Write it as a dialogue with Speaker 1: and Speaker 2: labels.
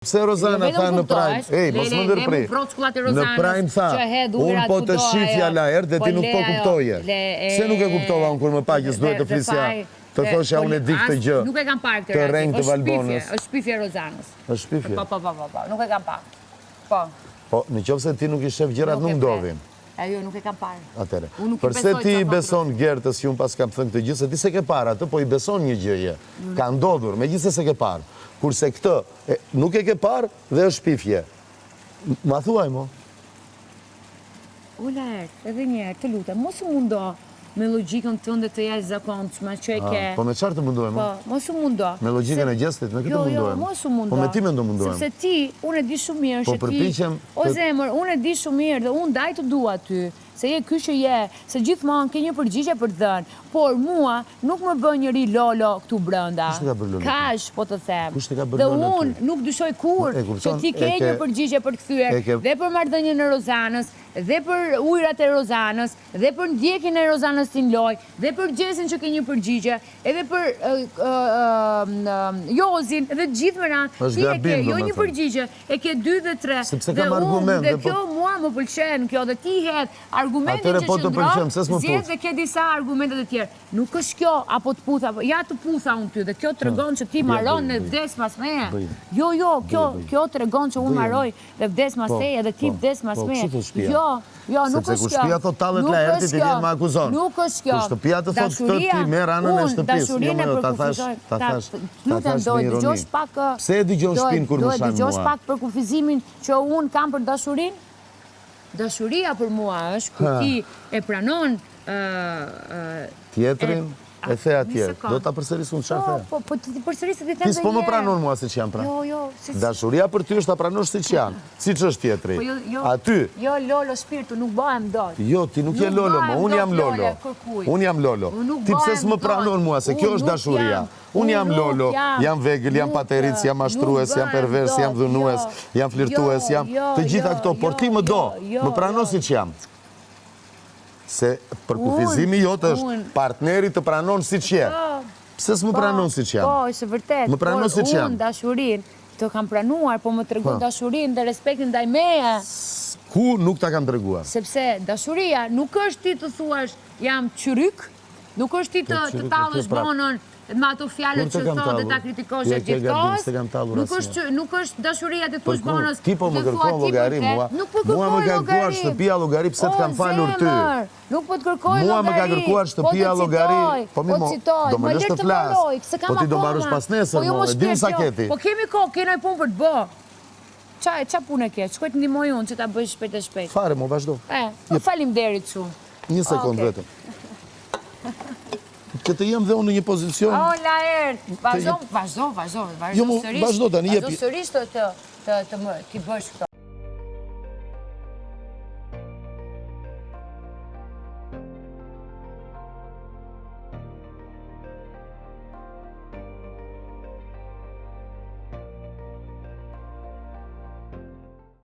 Speaker 1: Pse Rozana tha në Prime, mos më ndërprej. Në Prime tha, unë po të shifja lajër dhe ti nuk po kuptoje. Pse nuk e kuptova unë kur më paqës duhet të flisja, të thosha unë e dik të gjë,
Speaker 2: nuk e kam parë këtë
Speaker 1: të rengë të Valbonës.
Speaker 2: është shpifje Rozanës.
Speaker 1: është shpifje?
Speaker 2: Po, nuk e kam parë. Po.
Speaker 1: Po, në qoftë se ti nuk i shef gjërat nuk ndodhin.
Speaker 2: Jo, nuk e kam parë.
Speaker 1: Atere, përse ti i beson Gertës, ju pas kam thënë këtë gjë, se ti se ke parë atë, po i beson një gjëje. Ka ndodhur, me gjithse se ke parë. Kurse këtë, nuk e ke parë dhe është shpifje. Ma thuaj, mo?
Speaker 2: Ula edhe njerë, të lutem, mos u mundo me logjikën tënde të jashtëzakonshme që e ke.
Speaker 1: Po me çfarë të mundohem?
Speaker 2: Po, mos u mundo.
Speaker 1: Me logjikën e gestit, me këtë mundohem.
Speaker 2: Jo, mos u mundo.
Speaker 1: Po me ti me ndo mundohem.
Speaker 2: Sepse ti, unë e di shumë mirë
Speaker 1: Po
Speaker 2: që ti...
Speaker 1: përpiqem...
Speaker 2: O zemër, unë e di shumë mirë dhe unë daj të dua ty. Se je ky që je, se gjithmonë ke një përgjigje për të dhënë. Por mua nuk më bën njëri lolo këtu brenda.
Speaker 1: Kush të ka bërë lolo?
Speaker 2: Kash, po të them.
Speaker 1: Kush të ka bërë lolo?
Speaker 2: Dhe unë nuk dyshoj kur që ti ke një përgjigje për të kthyer dhe për marrëdhënien e Rozanës, dhe për ujrat e Rozanës, dhe për ndjekjen e Rozanës si loj, dhe për Gjesin që ke një përgjigje, edhe për Jozin, dhe gjithë më ranë. Ti e ke jo një përgjigje, e ke 2 dhe 3.
Speaker 1: Sepse kam argument.
Speaker 2: Dhe kjo mua më pëlqen, kjo dhe ti hedh argumentin që qëndron, zjedh dhe ke disa argumentet e tjerë. Nuk është kjo, apo të putha, ja të putha unë ty, dhe kjo të regon që ti maron dhe vdes mas meje. Jo, kjo të regon që unë maroj dhe vdes mas teje dhe ti vdes mas meje. Jo, nuk është kjo.
Speaker 1: Sepse kur shtëpia thot tallet la erti, ti vjen më akuzon.
Speaker 2: Nuk është kjo.
Speaker 1: Kur shtëpia të thot këtë ti merr anën e shtëpisë. Ta thash me ironi. Pse e dëgjon shtëpinë kur më shan mua?
Speaker 2: Dëgjosh pak për kufizimin që unë kam për dashurinë? Dashuria për mua është kur ti e pranon
Speaker 1: tjetrin, e the atje. Do ta përsëris unë çfarë the?
Speaker 2: Po ti përsëris ti them.
Speaker 1: Ti s'po më pranon mua siç jam pra.
Speaker 2: Jo.
Speaker 1: Dashuria për ty është ta pranosh siç janë, siç është tjetri. Aty.
Speaker 2: Jo lolo shpirtu, nuk bëhem dot.
Speaker 1: Jo, ti nuk je lolo, ma unë jam lolo. Unë jam lolo. Ti pse s'më pranon mua se kjo është dashuria? Unë jam lolo, jam vegël, jam pateric, jam mashtrues, jam pervers, jam dhunues, jam flirtues, jam të gjitha këto, por ti më do, më pranon siç jam. Se për kufizimi jotë është partneri të pranon si që je. Pse s'më pranon si që jam?
Speaker 2: Po, është vërtet.
Speaker 1: Më pranon si që jam.
Speaker 2: Unë dashurin të kam pranuar, po më tregon dashurin dhe respektin ndaj meje.
Speaker 1: Ku nuk ta kam treguar?
Speaker 2: Sepse dashuria nuk është ti të thuash jam qyryk, nuk është ti të tallësh bonën me ato fjalët që thot dhe ta kritikosh e gjithkohës. Nuk është dashuria të thuash bonës.
Speaker 1: Ti po më kërkon llogari mua. Mua më ka kërkuar shtëpia llogari pse të kam falur ty.
Speaker 2: Nuk po të kërkoj llogari.
Speaker 1: Mua më ka kërkuar shtëpia llogari. Po mi do më lësh të flas. Po ti do mbarosh pas nesër, mo, e dim sa keti.
Speaker 2: Po kemi kohë, kena punë për të bë. Qa punë e ke? Shkoj të ndihmoj unë që ta bëj shpejt e shpejt.
Speaker 1: Fare, mo, vazhdo.
Speaker 2: Faleminderit shumë.
Speaker 1: Një sekond vetëm. Që të jem dhe unë në një pozicion...
Speaker 2: O, Laert, vazhdo.
Speaker 1: Jo, vazhdo tani, jepi.
Speaker 2: Vazhdo sërish të bësh këto.